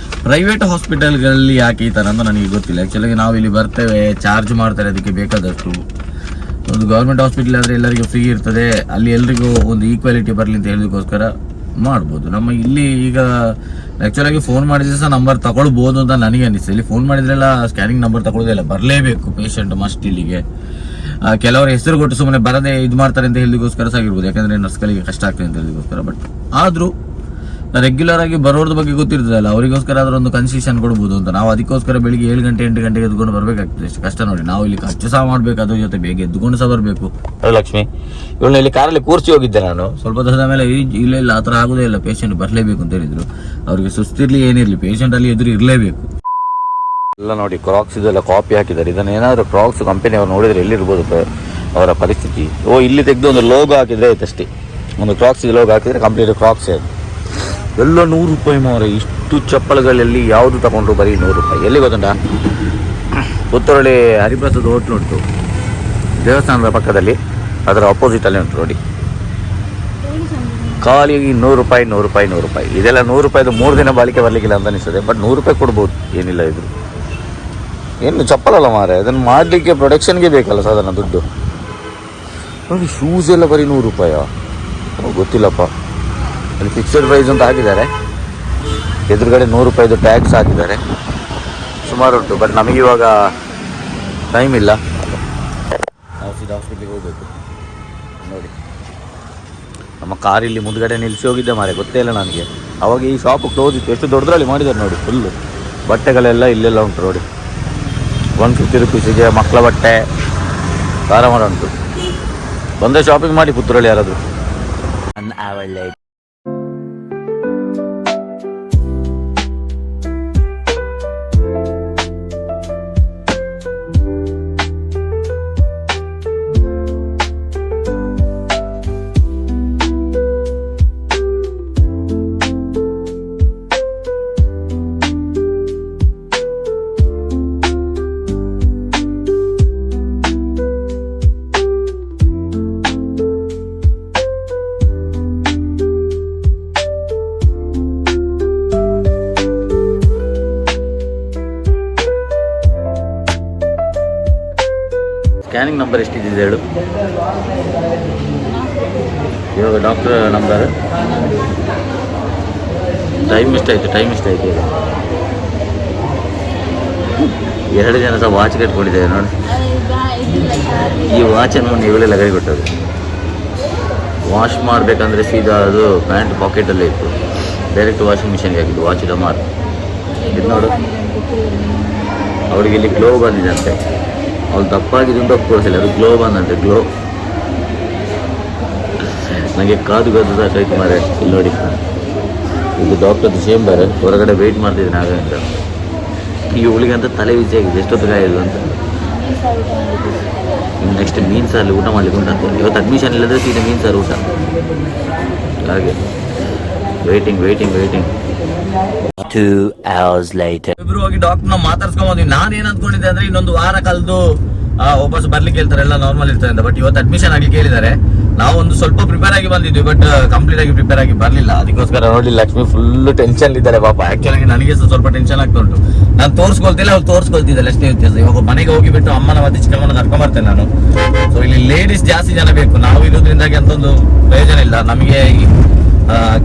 ಪ್ರೈವೇಟ್ ಹಾಸ್ಪಿಟಲ್ಗಳಲ್ಲಿ ಯಾಕೆ ಈ ಥರ ಅಂತ ನನಗೆ ಗೊತ್ತಿಲ್ಲ. ಆ್ಯಕ್ಚುಲಾಗಿ ನಾವು ಇಲ್ಲಿ ಬರ್ತೇವೆ, ಚಾರ್ಜ್ ಮಾಡ್ತಾರೆ ಅದಕ್ಕೆ ಬೇಕಾದಷ್ಟು. ಒಂದು ಗೌರ್ಮೆಂಟ್ ಹಾಸ್ಪಿಟಲ್ ಆದರೆ ಎಲ್ಲರಿಗೂ ಫ್ರೀ ಇರ್ತದೆ. ಅಲ್ಲಿ ಎಲ್ರಿಗೂ ಒಂದು ಈಕ್ವಾಲಿಟಿ ಬರಲಿ ಅಂತ ಹೇಳೋದಕ್ಕೋಸ್ಕರ ಮಾಡ್ಬೋದು. ನಮ್ಮ ಇಲ್ಲಿ ಈಗ ಆ್ಯಕ್ಚುಲಾಗಿ ಫೋನ್ ಮಾಡಿದ್ರೆ ಸಹ ನಂಬರ್ ತಗೊಳ್ಬೋದು ಅಂತ ನನಗೆ ಅನಿಸ್ತು. ಇಲ್ಲಿ ಫೋನ್ ಮಾಡಿದ್ರೆಲ್ಲ ಸ್ಕ್ಯಾನಿಂಗ್ ನಂಬರ್ ತಗೊಳ್ಳೋದಿಲ್ಲ, ಬರಲೇಬೇಕು ಪೇಷಂಟ್ ಮಸ್ಟ್ ಇಲ್ಲಿಗೆ. ಕೆಲವರು ಹೆಸರು ಕೊಟ್ಟು ಸುಮ್ಮನೆ ಬರದೆ ಇದು ಮಾಡ್ತಾರೆ ಅಂತ ಹೇಳಿಗೋಸ್ಕರ ಸಾಗಿರ್ಬೋದು, ಯಾಕಂದರೆ ನರ್ಸ್ಗಳಿಗೆ ಕಷ್ಟ ಆಗ್ತದೆ ಅಂತ ಹೇಳಿಗೋಸ್ಕರ. ಬಟ್ ಆದರೂ ರೆಗ್ಯುಲರ್ ಆಗಿ ಬರೋದ್ರ ಬಗ್ಗೆ ಗೊತ್ತಿರ್ತದಲ್ಲ, ಅವರಿಗೋಸ್ಕರ ಆದ್ರೂ ಒಂದು ಕನ್ಸೆಷನ್ ಕೊಡ್ಬೋದು ಅಂತ. ನಾವು ಅದಕ್ಕೋಸ್ಕರ ಬೆಳಿಗ್ಗೆ 7 ಗಂಟೆ 8 ಗಂಟೆಗೆ ಎದ್ಕೊಂಡು ಬರಬೇಕಾಗ್ತದೆ. ಎಷ್ಟು ಕಷ್ಟ ನೋಡಿ. ನಾವು ಇಲ್ಲಿ ಖರ್ಚು ಸಹ ಮಾಡಬೇಕು, ಅದ್ರ ಜೊತೆ ಬೇಗ ಎದ್ದುಕೊಂಡು ಸಹ ಬರಬೇಕು. ಲಕ್ಷ್ಮಿ ಇವಳನ್ನ ಇಲ್ಲಿ ಕಾರಲ್ಲಿ ಕೂರಿಸಿ ಹೋಗಿದ್ದೆ ನಾನು. ಸ್ವಲ್ಪ ದಿವಸದ ಮೇಲೆ ಇಲ್ಲ ಆ ಥರ ಆಗೋದೇ ಇಲ್ಲ, ಪೇಷಂಟ್ ಬರಲೇಬೇಕು ಅಂತ ಹೇಳಿದ್ರು. ಅವರಿಗೆ ಸುಸ್ತಿರ್ಲಿ ಏನಿರಲಿ ಪೇಷಂಟ್ ಅಲ್ಲಿ ಎದುರು ಇರಲೇಬೇಕು. ಎಲ್ಲ ನೋಡಿ ಕ್ರಾಕ್ಸ್ ಇದೆಲ್ಲ ಕಾಪಿ ಹಾಕಿದ್ದಾರೆ. ಇದನ್ನೇನಾದರೂ ಕ್ರಾಕ್ಸ್ ಕಂಪನಿ ಅವ್ರು ನೋಡಿದ್ರೆ ಎಲ್ಲಿರ್ಬೋದು ಅವರ ಪರಿಸ್ಥಿತಿ. ಇಲ್ಲಿ ತೆಗೆದು ಒಂದು ಲೋಗೋ ಹಾಕಿದ್ರೆ ಆಯ್ತಷ್ಟೇ. ಒಂದು ಕ್ರಾಕ್ಸ್ ಲೋಗೋ ಹಾಕಿದ್ರೆ ಕಂಪ್ಲೀಟ್ ಕ್ರಾಕ್ಸ್ ಅದು ಎಲ್ಲ 100 ರೂಪಾಯಿ ಮಾರೆ. ಇಷ್ಟು ಚಪ್ಪಲುಗಳಲ್ಲಿ ಯಾವುದು ತಗೊಂಡ್ರು ಬರೀ 100 ರೂಪಾಯಿ. ಎಲ್ಲಿ ಗೊತ್ತುಂಟ, ಪುತ್ತೂರಲ್ಲಿ ಹರಿಪ್ರಸಾದ್ ಹೋಟ್ಲು ಉಂಟು ದೇವಸ್ಥಾನದ ಪಕ್ಕದಲ್ಲಿ, ಅದರ ಅಪೋಸಿಟಲ್ಲಿ ಉಂಟು ನೋಡಿ. ಖಾಲಿ 100 ರೂಪಾಯಿ 100 ರೂಪಾಯಿ 100 ರೂಪಾಯಿ. ಇದೆಲ್ಲ 100 ರೂಪಾಯಿದು 3 ದಿನ ಬಾಳಿಕೆ ಬರಲಿಕ್ಕಿಲ್ಲ ಅಂತ ಅನಿಸ್ತದೆ. ಬಟ್ 100 ರೂಪಾಯಿ ಕೊಡ್ಬೋದು, ಏನಿಲ್ಲ. ಇದ್ರು ಏನು ಚಪ್ಪಲಲ್ಲ ಮಾರೆ, ಅದನ್ನು ಮಾಡಲಿಕ್ಕೆ ಪ್ರೊಡಕ್ಷನ್ಗೆ ಬೇಕಲ್ಲ ಸಾಧಾರಣ ದುಡ್ಡು. ನೋಡಿ ಶೂಸ್ ಎಲ್ಲ ಬರೀ 100 ರೂಪಾಯಾ ಗೊತ್ತಿಲ್ಲಪ್ಪ. ಅಲ್ಲಿ ಫಿಕ್ಸೆಡ್ ಪ್ರೈಸ್ ಅಂತ ಹಾಕಿದ್ದಾರೆ, ಎದುರುಗಡೆ 100 ರೂಪಾಯಿದು ಟ್ಯಾಕ್ಸ್ ಹಾಕಿದ್ದಾರೆ. ಸುಮಾರು ಉಂಟು. ಬಟ್ ನಮಗಿವಾಗ ಟೈಮ್ ಇಲ್ಲ, ನಾವು ಸೀದಾ ಹಾಸ್ಪಿಟ್ಲಿಗೆ ಹೋಗಬೇಕು. ನೋಡಿ ನಮ್ಮ ಕಾರಿಲ್ಲಿ ಮುಂದ್ಗಡೆ ನಿಲ್ಲಿಸಿ ಹೋಗಿದ್ದೆ ಮಾರೆ, ಗೊತ್ತೇ ಇಲ್ಲ ನನಗೆ. ಅವಾಗ ಈ ಶಾಪ್ ಕ್ಲೋಸ್ ಇತ್ತು. ಎಷ್ಟು ದೊಡ್ಡದ್ರಲ್ಲಿ ಮಾಡಿದ್ದಾರೆ ನೋಡಿ, ಫುಲ್ಲು ಬಟ್ಟೆಗಳೆಲ್ಲ ಇಲ್ಲೆಲ್ಲ ಉಂಟು ನೋಡಿ. 150 ರೂಪೀಸಿಗೆ ಮಕ್ಕಳ ಬಟ್ಟೆ ಆರಾಮಾರ ಉಂಟು. ಬಂದರೆ ಶಾಪಿಂಗ್ ಮಾಡಿ ಪುತ್ತೂರಲ್ಲಿ ಯಾರಾದರೂ. ಸ್ಕ್ಯಾನಿಂಗ್ ನಂಬರ್ ಎಷ್ಟಿದೆ ಹೇಳು ಇವಾಗ ಡಾಕ್ಟರ್ ನಂಬರ್. ಟೈಮ್ ಎಷ್ಟಾಯಿತು ಈಗ. 2 ಜನ ಸಹ ವಾಚ್ ಕಟ್ಕೊಂಡಿದ್ದೇವೆ ನೋಡಿ. ಈ ವಾಚನ್ನು ಇವಳೆಲ್ಲ ಕೈ ಕೊಟ್ಟರು. ವಾಶ್ ಮಾಡಬೇಕಂದ್ರೆ ಸೀದಾ ಅದು ಪ್ಯಾಂಟ್ ಪಾಕೆಟಲ್ಲೇ ಇತ್ತು, ಡೈರೆಕ್ಟ್ ವಾಷಿಂಗ್ ಮಿಷನ್ಗೆ ಹಾಕಿದ್ದು ವಾಚ್ ಡಮಾರ್. ಇದು ನೋಡು, ಅವಳಿಗೆ ಇಲ್ಲಿ ಗ್ಲೋ ಬಂದಿದೆ. ಅವ್ಳು ದಪ್ಪಾಗಿದ್ದು ಕೊಡಿಸಿಲ್ಲ, ಅದು ಗ್ಲೋ ಬಂದಂತೆ. ಗ್ಲೋ ನನಗೆ ಕಾದು ಸಾಕಾಯ್ತು ಮಾರೆ. ಇಲ್ಲಿ ನೋಡಿ, ಇದು ಡಾಕ್ಟರ್ದು ಚೇಂಬರ್. ಹೊರಗಡೆ ವೆಯ್ಟ್ ಮಾಡ್ತಿದ್ದೀನಿ ಆಗ. ಈ ಹುಳಿಗೆ ಅಂತ ತಲೆ ಬಿಸಿ ಆಗಿದೆ, ಎಷ್ಟೊತ್ತು ಕಾಯಿದು ಅಂತ. ನೆಕ್ಸ್ಟ್ ಮೀನು ಸಾರಲ್ಲಿ ಊಟ ಮಾಡ್ಲಿಕ್ಕೆ ಉಂಟಂತೆ. ಇವತ್ತು ಅಡ್ಮಿಷನ್ ಇಲ್ಲದ್ರೆ ಸೀದಾ ಮೀನು ಸಾರು ಊಟ. ಹಾಗೆ ವೇಟಿಂಗ್ 2 hours later. ಇಬ್ರು ಹೋಗಿ ಡಾಕ್ಟರ್ನ ಮಾತಾಡ್ಸ್ಕೊಂಬಂದ್ವಿ. ನಾನೇನು ಅಂದ್ಕೊಂಡಿದ್ದೆ ಅಂದ್ರೆ ಇನ್ನೊಂದು ವಾರ ಕಳೆದು ವಾಪಸ್ ಬರ್ಲಿಕ್ಕೆ ಹೇಳ್ತಾರೆ, ಎಲ್ಲ ನಾರ್ಮಲ್ ಇರ್ತಾರೆ ಅಂತ. ಬಟ್ ಇವತ್ತು ಅಡ್ಮಿಷನ್ ಆಗ್ಲಿಕ್ಕೆ ಹೇಳಿದ್ದಾರೆ. ನಾವು ಒಂದು ಸ್ವಲ್ಪ ಪ್ರಿಪೇರ್ ಆಗಿ ಬಂದಿದ್ವಿ, ಬಟ್ ಕಂಪ್ಲೀಟ್ ಆಗಿ ಪ್ರಿಪೇರ್ ಆಗಿ ಬರಲಿಲ್ಲ. ಅದಕ್ಕೋಸ್ಕರ ನೋಡಿ ಲಕ್ಷ್ಮಿ ಫುಲ್ ಟೆನ್ಷನ್ ಇದ್ದಾರೆ ಪಾಪ. ಆಕ್ಚುಲಾಗಿ ನನಗೆ ಸ್ವಲ್ಪ ಟೆನ್ಷನ್ ಆಗ್ತಾ ಉಂಟು. ನಾನು ತೋರಿಸ್ಕೊಳ್ತಿಲ್ಲ, ಅವ್ರು ತೋರಿಸ್ಕೊಳ್ತಿದ್ದಲ್ಲ, ಅಷ್ಟೇ ವ್ಯತ್ಯಾಸ. ಇವಾಗ ಮನೆಗೆ ಹೋಗಿಬಿಟ್ಟು ಅಮ್ಮನ ಮತ್ತೆ ಚಿಕ್ಕಮ್ಮನ ಕರ್ಕೊಂಬರ್ತೇನೆ ನಾನು. ಸೊ ಇಲ್ಲಿ ಲೇಡೀಸ್ ಜಾಸ್ತಿ ಜನ ಬೇಕು. ನಾವು ಇರೋದ್ರಿಂದಾಗಿ ಅಂತ ಒಂದು ಪ್ರಯೋಜನ ಇಲ್ಲ ನಮಗೆ.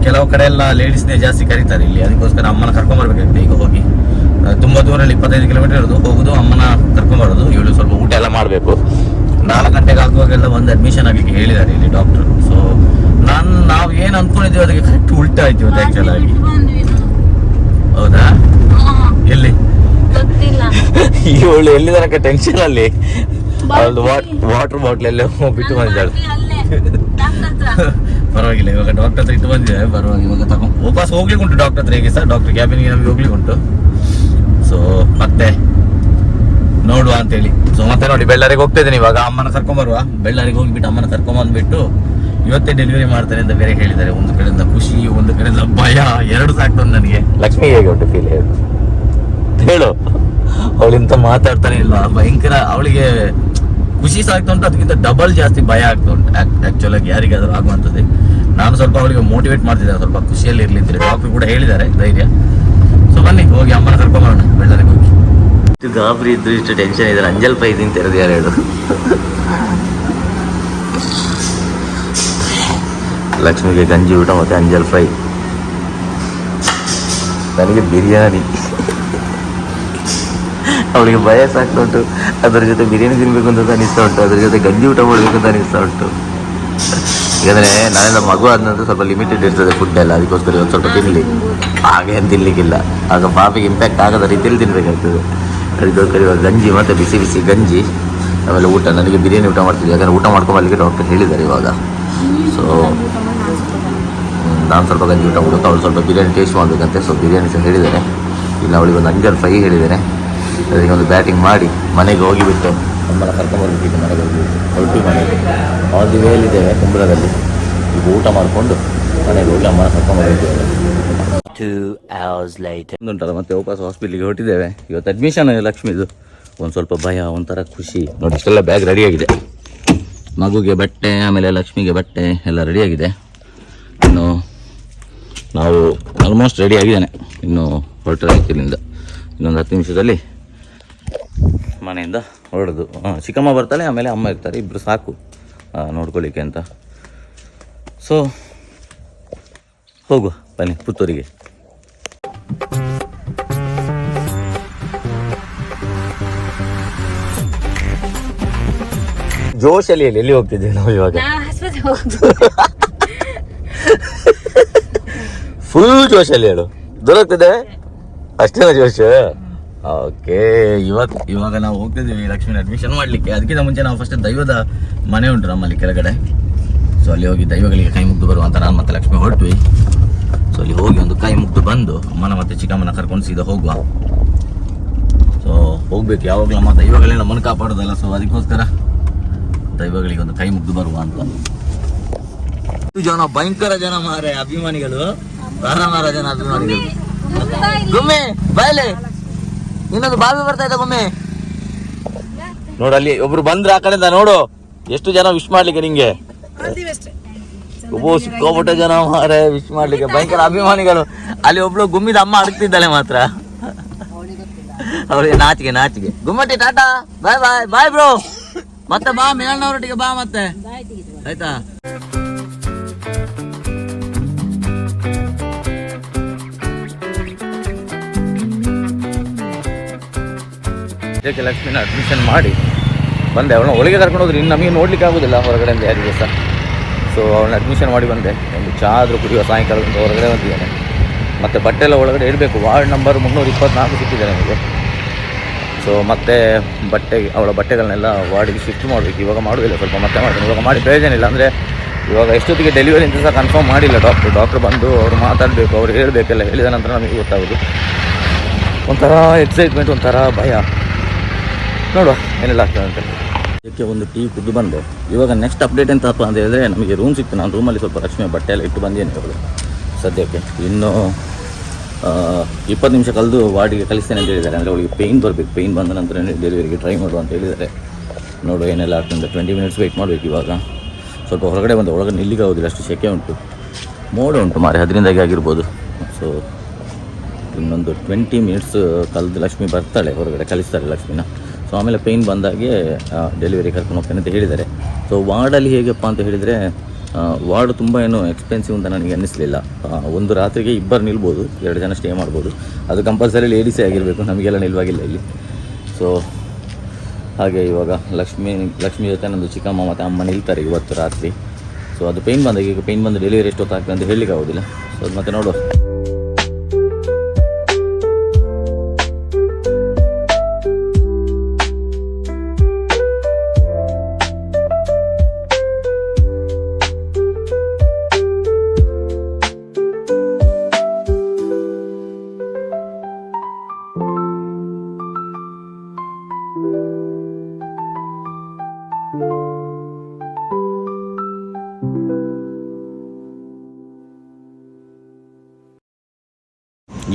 ಕೆಲವು ಕಡೆ ಎಲ್ಲ ಲೇಡೀಸ್ನೇ ಜಾಸ್ತಿ ಕರೀತಾರೆ ಇಲ್ಲಿ. ಅದಕ್ಕೋಸ್ಕರ ಅಮ್ಮನ ಕರ್ಕೊಂಬರ್ಬೇಕಾಗುತ್ತೆ. ಈಗ ಹೋಗಿ ತುಂಬ ದೂರಲ್ಲಿ 25 ಕಿಲೋಮೀಟರ್ ಇರೋದು, ಹೋಗೋದು ಅಮ್ಮನ ಕರ್ಕೊಂಬರೋದು. ಇವಳು ಸ್ವಲ್ಪ ಊಟ ಎಲ್ಲ ಮಾಡಬೇಕು. 4 ಗಂಟೆಗೆ ಆಗುವಾಗೆಲ್ಲ ಒಂದು ಅಡ್ಮಿಷನ್ ಆಗಲಿಕ್ಕೆ ಹೇಳಿದ್ದಾರೆ ಇಲ್ಲಿ ಡಾಕ್ಟರ್. ಸೊ ನಾವು ಏನು ಅಂದ್ಕೊಂಡಿದ್ದೀವಿ ಅದಕ್ಕೆ ಕರೆಕ್ಟ್ ಉಲ್ಟಾ ಆಯ್ತು ಇವತ್ತು ಆ್ಯಕ್ಚುಲ್ ಆಗಿ. ಹೌದಾ? ಎಲ್ಲಿ ಇವಳು ಎಲ್ಲಿ ತನಕ ಟೆನ್ಷನ್ ಅಲ್ಲಿ ಅವಳು ವಾಟರ್ ಬಾಟ್ಲ್ ಎಲ್ಲ ಬಿಟ್ಟು ಬಂದಿದ್ದಾಳೆ. ಪರವಾಗಿಲ್ಲ, ಇವಾಗ ಡಾಕ್ಟರ್ ಹತ್ರ ಇಟ್ಟು ಬಂದಿದೆ. ಪರವಾಗಿ ಇವಾಗ ವಾಪಸ್ ಹೋಗ್ಲಿಕ್ಕೆ ಉಂಟು ಡಾಕ್ಟರ್ ಹತ್ರ. ಹೇಗೆ ಸರ್ ಡಾಕ್ಟರ್ ಕ್ಯಾಬಿನ್ಗೆ ನಮಗೆ ಹೋಗ್ಲಿಕ್ಕೆ ಉಂಟು. ಸೊ ಮತ್ತೆ ನೋಡುವ ಅಂತೇಳಿ. ಸೊ ಮತ್ತೆ ನೋಡಿ ಬೆಳ್ಳಾರಿಗೆ ಹೋಗ್ತಾ ಇದ್ದೀನಿ ಇವಾಗ. ಅಮ್ಮನ ಕರ್ಕೊಂಬರುವ. ಬೆಳ್ಳಾರಿಗೆ ಹೋಗಿಬಿಟ್ಟು ಅಮ್ಮನ ಕರ್ಕೊಂಬಂದ್ಬಿಟ್ಟು ಇವತ್ತೇ ಡೆಲಿವರಿ ಮಾಡ್ತಾರೆ ಅಂತ ಬೇರೆ ಹೇಳಿದ್ದಾರೆ. ಒಂದು ಕಡೆಯಿಂದ ಖುಷಿ, ಒಂದು ಕಡೆಯಿಂದ ಭಯ, ಎರಡು ಸಾಕ್ತಂದು ನನಗೆ. ಲಕ್ಷ್ಮಿ ಹೇಗೆ ಉಂಟು ಫೀಲ್ ಹೇಳು. ಅವಳಿಂತ ಮಾತಾಡ್ತಾನೆ ಇಲ್ಲ, ಭಯಂಕರ. ಅವಳಿಗೆ ಖುಷಿ ಸಾಕ್ತಾ ಉಂಟು, ಅದಕ್ಕಿಂತ ಡಬಲ್ ಜಾಸ್ತಿ ಭಯ ಆಗ್ತಾ ಉಂಟು ಆ್ಯಕ್ಚುಲಾಗಿ ಯಾರಿಗಾದ್ರೂ ಆಗುವಂಥದ್ದೇ. ನಾನು ಸ್ವಲ್ಪ ಅವಳಿಗೆ ಮೋಟಿವೇಟ್ ಮಾಡ್ತಿದ್ದೆ, ಸ್ವಲ್ಪ ಖುಷಿಯಲ್ಲಿ ಇರಲಿ ಅಂತೇಳಿ. ಡಾಕ್ಟರ್ ಕೂಡ ಹೇಳಿದ್ದಾರೆ ಧೈರ್ಯ. ಸೊ ಬನ್ನಿ ಹೋಗಿ ಅಮ್ಮನ ಕರ್ಕೊಂಬರೋಣ ಬೆಳ್ಳಾರಿಗೆ ಹೋಗಿ. ಇಷ್ಟು ಗಾಬರಿ ಇದ್ರು, ಇಷ್ಟು ಟೆನ್ಷನ್ ಇದ್ದಾರೆ. ಅಂಜಲ್ ಪೈ ಇದೀನಿ ತೆರೆದು ಯಾರು ಹೇಳು. ಲಕ್ಷ್ಮಿಗೆ ಗಂಜಿ ಊಟ ಮತ್ತು ಅಂಜಲ್ ಫ್ರೈ, ನನಗೆ ಬಿರಿಯಾನಿ. ಅವಳಿಗೆ ಭಯ ಸಾಕ್ತಾ ಉಂಟು, ಅದರ ಜೊತೆ ಬಿರಿಯಾನಿ ತಿನ್ನಬೇಕು ಅಂತ ಅನಿಸ್ತಾ ಉಂಟು, ಅದ್ರ ಜೊತೆ ಗಂಜಿ ಊಟ ಮಾಡಬೇಕು ಅಂತ ಅನಿಸ್ತಾ ಉಂಟು. ಯಾಕಂದರೆ ನಾನೆಲ್ಲ ಮಗು ಆದ ನಂತರ ಸ್ವಲ್ಪ ಲಿಮಿಟೆಡ್ ಇರ್ತದೆ ಫುಡ್ ಎಲ್ಲ, ಅದಕ್ಕೋಸ್ಕರ ಒಂದು ಸ್ವಲ್ಪ ತಿನ್ನಲಿ, ಹಾಗೆ ಏನು ತಿನ್ನಲಿಕ್ಕಿಲ್ಲ. ಆಗ ಪಾಪಿಗೆ ಇಂಪ್ಯಾಕ್ಟ್ ಆಗದ ರೀತಿಯಲ್ಲಿ ತಿನ್ನಬೇಕಾಗ್ತದೆ. ಅದಕ್ಕೋಸ್ಕರ ಇವಾಗ ಗಂಜಿ ಮತ್ತು ಬಿಸಿ ಬಿಸಿ ಗಂಜಿ, ಆಮೇಲೆ ಊಟ. ನನಗೆ ಬಿರಿಯಾನಿ ಊಟ ಮಾಡ್ತಿದ್ದೆ, ಯಾಕಂದರೆ ಊಟ ಮಾಡ್ಕೊಂಬಲ್ಲಿಗೆ ಡಾಕ್ಟರ್ ಹೇಳಿದ್ದಾರೆ ಇವಾಗ. ಸೊ ನಾನು ಸ್ವಲ್ಪ ಗಂಜಿ ಊಟ ಕೊಡುತ್ತೆ, ಅವಳು ಸ್ವಲ್ಪ ಬಿರಿಯಾನಿ ಟೇಸ್ಟ್ ಮಾಡಬೇಕಂತೆ. ಸೊ ಬಿರಿಯಾನಿ ಸಹ ಹೇಳಿದ್ದೇನೆ. ಇನ್ನು ಅವಳಿಗೆ ಒಂದು ಅಂಜಲ್ ಫ್ರೈ ಹೇಳಿದ್ದೇನೆ. ಅದಕ್ಕೆ ಒಂದು ಬ್ಯಾಟಿಂಗ್ ಮಾಡಿ ಮನೆಗೆ ಹೋಗಿಬಿಟ್ಟು ಅಮ್ಮನ ಕರ್ಕೊಂಬರ್ಬೇಕಿತ್ತು. ಮನೆಗೆ ಹೋಗಿಬಿಟ್ಟು ಹೊರಟು ಮನೆಗೆ ಆಲ್ ದಿ ವೇಲಿದ್ದೇವೆ ಕುಂಬ್ರದಲ್ಲಿ. ಈಗ ಊಟ ಮಾಡಿಕೊಂಡು ಮನೆಗೆ ಹೋಗಿ ಅಮ್ಮನ ಕರ್ಕೊಂಬರ್ಬೇಕಿದ್ದೇವೆ. 2 hours later. ಉಂಟಲ್ಲ ಮತ್ತೆ ವಾಪಸ್ ಹಾಸ್ಪಿಟ್ಲಿಗೆ ಹೊರಟಿದ್ದೇವೆ. ಇವತ್ತು ಅಡ್ಮಿಷನ್ ಲಕ್ಷ್ಮಿದು. ಒಂದು ಸ್ವಲ್ಪ ಭಯ, ಒಂಥರ ಖುಷಿ. ನೋಡಿ ಇಷ್ಟೆಲ್ಲ ಬ್ಯಾಗ್ ರೆಡಿಯಾಗಿದೆ, ಮಗುಗೆ ಬಟ್ಟೆ, ಆಮೇಲೆ ಲಕ್ಷ್ಮಿಗೆ ಬಟ್ಟೆ ಎಲ್ಲ ರೆಡಿಯಾಗಿದೆ. ಇನ್ನು ನಾವು ಆಲ್ಮೋಸ್ಟ್ ರೆಡಿ ಆಗಿದ್ದಾನೆ. ಇನ್ನು ಹೊರಟರೆ ಇಲ್ಲಿಂದ ಇನ್ನೊಂದು 10 ನಿಮಿಷದಲ್ಲಿ ಮನೆಯಿಂದ ಹೊರಡೋದು. ಚಿಕ್ಕಮ್ಮ ಬರ್ತಾಳೆ, ಆಮೇಲೆ ಅಮ್ಮ ಇರ್ತಾರೆ, ಇಬ್ಬರು ಸಾಕು ನೋಡ್ಕೊಳ್ಳಿಕ್ಕೆ ಅಂತ. ಸೊ ಹೋಗುವ ಬನ್ನಿ ಪುತ್ತೂರಿಗೆ. ಜೋಶಲ್ಲಿ ಎಲ್ಲಿ ಹೋಗ್ತಿದ್ದೇವೆ ನಾವು ಇವಾಗ? ಫುಲ್ ಜೋಶಲ್ಲಿ ಹೇಳು, ದೊರಕ್ತಿದ್ದೇವೆ ಅಷ್ಟೇನ ಜೋಶ್? ಓಕೆ, ಇವಾಗ ನಾವು ಹೋಗ್ತಿದ್ದೀವಿ ಲಕ್ಷ್ಮಿನ ಅಡ್ಮಿಷನ್ ಮಾಡಲಿಕ್ಕೆ. ಅದಕ್ಕಿಂತ ಮುಂಚೆ ನಾವು ಫಸ್ಟ್ ದೈವದ ಮನೆ ಉಂಟು ನಮ್ಮಲ್ಲಿ ಕೆಳಗಡೆ. ಸೊ ಅಲ್ಲಿ ಹೋಗಿ ದೈವಗಳಿಗೆ ಕೈ ಮುಗ್ದು ಬರುವಂತ ನಾನು ಮತ್ತೆ ಲಕ್ಷ್ಮಿ ಹೊರಟ್ವಿ. ಸೊ ಅಲ್ಲಿ ಹೋಗಿ ಒಂದು ಕೈ ಮುಗ್ದು ಬಂದು ಅಮ್ಮನ ಮತ್ತೆ ಚಿಕ್ಕಮ್ಮನ ಕರ್ಕೊಂಡು ಸೀದಾ ಹೋಗುವ. ಸೊ ಹೋಗ್ಬೇಕು, ಯಾವಾಗಲೂ ನಮ್ಮ ದೈವಗಳೇ ನಮ್ಮನ್ನು ಕಾಪಾಡೋದಲ್ಲ. ಸೊ ಅದಕ್ಕೋಸ್ಕರ ದೈವಗಳಿಗೆ ಒಂದು ಕೈ ಮುಗ್ದು ಬರುವ ಅಂತ. ಜನ ಭಯಂಕರ ಜನ ಮಾರೆ, ಅಭಿಮಾನಿಗಳು, ಮಾರ ಜನ ಅಭಿಮಾನಿಗಳು. ಗುಮ್ಮೆ ಬಾಯ್ಲೆ, ಇನ್ನೊಂದು ಬಾವಿ ಬರ್ತಾ ಇದೆ ಗುಮ್ಮೆ. ನೋಡಲ್ಲಿ ಒಬ್ರು ಬಂದ್ರೆ ಆ ಕಡೆಯಿಂದ ನೋಡು, ಎಷ್ಟು ಜನ ವಿಶ್ ಮಾಡ್ಲಿಕ್ಕೆ ನಿಂಗೆ. ಸಿಕ್ಕೋಬಿಟ್ಟ ಜನ ಮಾರೆ ವಿಶ್ ಮಾಡ್ಲಿಕ್ಕೆ, ಭಯಂಕರ ಅಭಿಮಾನಿಗಳು. ಅಲ್ಲಿ ಒಬ್ಳು ಗುಮ್ಮಿದ ಅಮ್ಮ ಅಡಗ್ತಿದ್ದಾಳೆ ಮಾತ್ರ, ಅವ್ರಿಗೆ ನಾಚಿಗೆ. ಗುಮ್ಮಟ್ಟಿ ಟಾಟಾ, ಬಾಯ್ ಬಾಯ್ ಬಾಯ್ ಬ್ರೋ. ಮತ್ತೆ ಬಾ ಮೇಲ್ನವರೊಟ್ಟಿಗೆ ಬಾ ಮತ್ತೆ, ಆಯ್ತಾ? ಇದಕ್ಕೆ ಲಕ್ಷ್ಮಿನ ಅಡ್ಮಿಷನ್ ಮಾಡಿ ಬಂದೆ. ಅವಳನ್ನ ಒಳಗೆ ಕರ್ಕೊಂಡು ಹೋದ್ರೆ ಇನ್ನು ನಮಗೆ ನೋಡ್ಲಿಕ್ಕೆ ಆಗೋದಿಲ್ಲ ಹೊರಗಡೆಯಿಂದ ಯಾರಿಗೆ ಸಹ. ಸೊ ಅವಳನ್ನ ಅಡ್ಮಿಷನ್ ಮಾಡಿ ಬಂದೆ. ಒಂದು ಚಾ ಆದರೂ ಕುಡಿಯುವ ಸಾಯಂಕಾಲದಿಂದ ಹೊರಗಡೆ ಬಂದಿದ್ದಾನೆ. ಮತ್ತು ಬಟ್ಟೆ ಎಲ್ಲ ಒಳಗಡೆ ಇಡಬೇಕು. ವಾರ್ಡ್ ನಂಬರ್ 324 ಸಿಕ್ಕಿದೆ ನಮಗೆ. ಸೊ ಮತ್ತೆ ಅವಳ ಬಟ್ಟೆಗಳನ್ನೆಲ್ಲ ವಾರ್ಡಿಗೆ ಶಿಫ್ಟ್ ಮಾಡಬೇಕು. ಇವಾಗ ಮಾಡೋದಿಲ್ಲ, ಸ್ವಲ್ಪ ಮತ್ತೆ ಮಾಡ್ತೀನಿ. ಇವಾಗ ಮಾಡಿ ಪ್ರಯೋಜನ ಇಲ್ಲ. ಅಂದರೆ ಇವಾಗ ಎಷ್ಟೊತ್ತಿಗೆ ಡೆಲಿವರಿ ಅಂತ ಸಹ ಕನ್ಫರ್ಮ್ ಮಾಡಿಲ್ಲ ಡಾಕ್ಟ್ರು ಬಂದು ಅವ್ರು ಮಾತಾಡಬೇಕು, ಅವ್ರು ಹೇಳಬೇಕೆಲ್ಲ. ಹೇಳಿದ ನಂತರ ನಮಗೆ ಗೊತ್ತಾಗೋದು. ಒಂಥರ ಎಕ್ಸೈಟ್ಮೆಂಟ್, ಒಂಥರ ಭಯ. ನೋಡುವ ಏನೆಲ್ಲ ಆಗ್ತದೆ ಅಂತ. ಇದಕ್ಕೆ ಒಂದು ಟೀ ಕುದ್ದು ಬಂದೆ. ಇವಾಗ ನೆಕ್ಸ್ಟ್ ಅಪ್ಡೇಟ್ ಎಂತಪ್ಪ ಅಂತ ಹೇಳಿದ್ರೆ, ನಮಗೆ ರೂಮ್ ಸಿಕ್ತು. ನಾನು ರೂಮಲ್ಲಿ ಸ್ವಲ್ಪ ಲಕ್ಷ್ಮಿಯ ಬಟ್ಟೆ ಎಲ್ಲ ಇಟ್ಟು ಬಂದೇನೆ ಅವಳು ಸದ್ಯಕ್ಕೆ. ಇನ್ನು 20 ನಿಮಿಷ ಕಳೆದು ವಾರ್ಡಿಗೆ ಕಳಿಸ್ತೇನೆ ಅಂತ ಹೇಳಿದ್ದಾರೆ. ಅಂದರೆ ಅವಳಿಗೆ ಪೇಯ್ನ್ ಬರಬೇಕು, ಪೇಯ್ನ್ ಬಂದ ನಂತರ ಡೆಲಿವರಿಗೆ ಟ್ರೈ ಮಾಡುವ ಅಂತ ಹೇಳಿದ್ದಾರೆ. ನೋಡು ಏನೆಲ್ಲ ಆಗ್ತದೆ. 20 ಮಿನಿಟ್ಸ್ ವೆಯ್ಟ್ ಮಾಡಬೇಕು. ಇವಾಗ ಸ್ವಲ್ಪ ಹೊರಗಡೆ ಬಂದು ಒಳಗಡೆ ನಿಲ್ಲಿಗೆ ಆಗೋದಿಲ್ಲ, ಅಷ್ಟು ಸೆಕೆ ಉಂಟು, ಮೋಡ ಉಂಟು ಮಾರೆ, ಅದರಿಂದಾಗಿ ಆಗಿರ್ಬೋದು. ಸೊ ಇನ್ನೊಂದು 20 ಮಿನಿಟ್ಸ್ ಕಳೆದು ಲಕ್ಷ್ಮಿ ಬರ್ತಾಳೆ, ಹೊರಗಡೆ ಕಳಿಸ್ತಾರೆ ಲಕ್ಷ್ಮಿನ. ಸೊ ಆಮೇಲೆ ಪೇಯ್ನ್ ಬಂದಾಗೆ ಡೆಲಿವರಿ ಕರ್ಕೊಂಡು ಹೋಗ್ತೇನೆ ಅಂತ ಹೇಳಿದ್ದಾರೆ. ಸೊ ವಾರ್ಡಲ್ಲಿ ಹೇಗಪ್ಪ ಅಂತ ಹೇಳಿದರೆ, ವಾರ್ಡ್ ತುಂಬ ಏನು ಎಕ್ಸ್ಪೆನ್ಸಿವ್ ಅಂತ ನನಗೆ ಅನ್ನಿಸಲಿಲ್ಲ. ಒಂದು ರಾತ್ರಿಗೆ 2 ನಿಲ್ಬೋದು, 2 ಜನ ಸ್ಟೇ ಮಾಡ್ಬೋದು. ಅದು ಕಂಪಲ್ಸರಿ ಲೇಡೀಸೇ ಆಗಿರಬೇಕು, ನಮಗೆಲ್ಲ ನಿಲ್ವಾಗಿಲ್ಲ ಇಲ್ಲಿ. ಸೊ ಹಾಗೆ ಇವಾಗ ಲಕ್ಷ್ಮಿ ಜೊತೆ ನಂದು ಚಿಕ್ಕಮ್ಮ ಮತ್ತು ಅಮ್ಮ ನಿಲ್ತಾರೆ ಇವತ್ತು ರಾತ್ರಿ. ಸೊ ಅದು ಪೇಯ್ನ್ ಬಂದಾಗ, ಈಗ ಪೇಯ್ನ್ ಬಂದು ಡೆಲಿವರಿ ಎಷ್ಟೊತ್ತಾಗ್ತದೆ ಅಂತ ಹೇಳಲಿಕ್ಕೆ ಆಗೋದಿಲ್ಲ. ಸೊ ಅದು ಮತ್ತೆ ನೋಡುವ.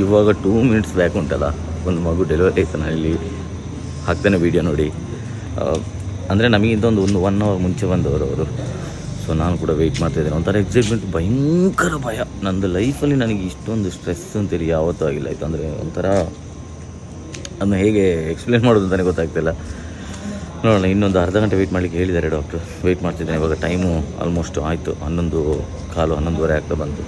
ಇವಾಗ 2 ಮಿನಿಟ್ಸ್ ಬ್ಯಾಕ್ ಉಂಟಲ್ಲ, ಒಂದು ಮಗು ಡೆಲಿವರಿ ಆಯ್ತು. ನಾನು ಇಲ್ಲಿ ಹಾಕ್ತೇನೆ ವೀಡಿಯೋ ನೋಡಿ. ಅಂದರೆ ನಮಗಿಂತ ಒಂದು 1 ಅವರ್ ಮುಂಚೆ ಬಂದವರು ಅವರು. ಸೊ ನಾನು ಕೂಡ ವೆಯ್ಟ್ ಮಾಡ್ತಾಯಿದ್ದೇನೆ. ಒಂಥರ ಎಕ್ಸೈಟ್ಮೆಂಟ್, ಭಯಂಕರ ಭಯ. ನಂದು ಲೈಫಲ್ಲಿ ನನಗೆ ಇಷ್ಟೊಂದು ಸ್ಟ್ರೆಸ್ ಅಂತೇಳಿ ಯಾವತ್ತೂ ಆಗಿಲ್ಲ. ಆಯಿತು ಅಂದರೆ ಒಂಥರ ಅದನ್ನು ಹೇಗೆ ಎಕ್ಸ್ಪ್ಲೇನ್ ಮಾಡೋದು ಅಂತಲೇ ಗೊತ್ತಾಗ್ತಿಲ್ಲ. ನೋಡೋಣ, ಇನ್ನೊಂದು ಅರ್ಧ ಗಂಟೆ ವೆಯ್ಟ್ ಮಾಡಲಿಕ್ಕೆ ಹೇಳಿದ್ದಾರೆ ಡಾಕ್ಟ್ರು. ವೆಯ್ಟ್ ಮಾಡ್ತಿದ್ದೇನೆ. ಇವಾಗ ಟೈಮು ಆಲ್ಮೋಸ್ಟ್ ಆಯಿತು, 11:15, 11:30 ಆಗ್ತಾ ಬಂತು.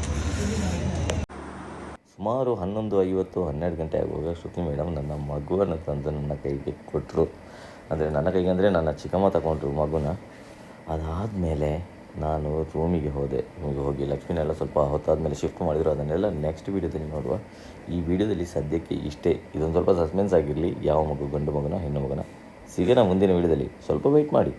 ಸುಮಾರು 11:50, 12 ಗಂಟೆ ಆಗುವಾಗ ಶ್ರುತಿ ಮೇಡಮ್ ನನ್ನ ಮಗುವನ್ನು ತಂದು ನನ್ನ ಕೈಗೆ ಕೊಟ್ಟರು. ಅಂದರೆ ನನ್ನ ಕೈಗೆ ಅಂದರೆ ನನ್ನ ಚಿಕ್ಕಮ್ಮ ತಗೊಂಡ್ರು ಮಗುನ. ಅದಾದಮೇಲೆ ನಾನು ರೂಮಿಗೆ ಹೋಗಿ ಲಕ್ಷ್ಮಿನೆಲ್ಲ ಸ್ವಲ್ಪ ಹೊತ್ತಾದಮೇಲೆ ಶಿಫ್ಟ್ ಮಾಡಿದ್ರು. ಅದನ್ನೆಲ್ಲ ನೆಕ್ಸ್ಟ್ ವೀಡಿಯೋದಲ್ಲಿ ನೋಡುವ. ಈ ವಿಡಿಯೋದಲ್ಲಿ ಸದ್ಯಕ್ಕೆ ಇಷ್ಟೇ. ಇದೊಂದು ಸ್ವಲ್ಪ ಸಸ್ಪೆನ್ಸ್ ಆಗಿರಲಿ, ಯಾವ ಮಗು, ಗಂಡು ಮಗುನ ಹೆಣ್ಣು ಮಗುನ, ಸಿಗೋಣ ಮುಂದಿನ ವೀಡಿಯೋದಲ್ಲಿ. ಸ್ವಲ್ಪ ವೆಯ್ಟ್ ಮಾಡಿ.